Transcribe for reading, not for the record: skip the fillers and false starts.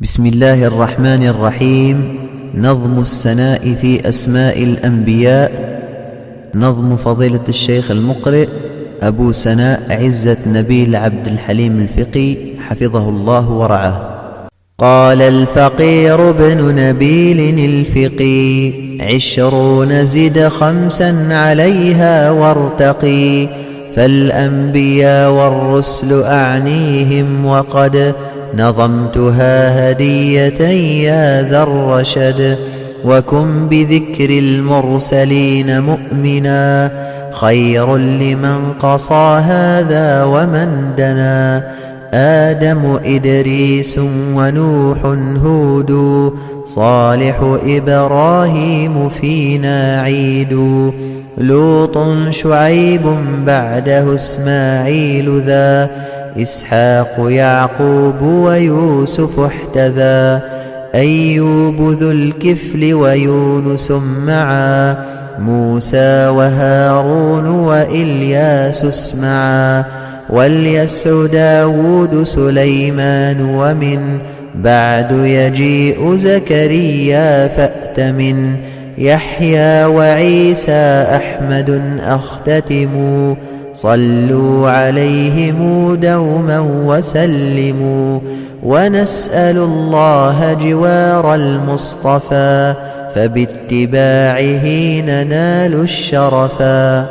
بسم الله الرحمن الرحيم. نظم السناء في أسماء الأنبياء. نظم فضيلة الشيخ المقرئ أبو سناء عزة نبيل عبد الحليم الفقي حفظه الله ورعاه. قال الفقير ابن نبيل الفقي: 20 زد 5 عليها وارتقي، فالأنبياء والرسل أعنيهم، وقد نظمتها هدية يا ذا الرشد. وكن بذكر المرسلين مؤمنا، خير لمن قصى هذا ومن دنا. آدم إدريس ونوح هود، صالح إبراهيم فينا عيد. لوط شعيب بعده إسماعيل ذا، إسحاق يعقوب ويوسف احتذا. أيوب ذو الكفل ويونس معا، موسى وهارون وإلياس اسمعا. واليسع داود سليمان، ومن بعد يجيء زكريا فأتمن. يحيى وعيسى أحمد أختتم، صلوا عليهم دوما وسلموا. ونسأل الله جوار المصطفى، فباتباعه ننال الشرفا.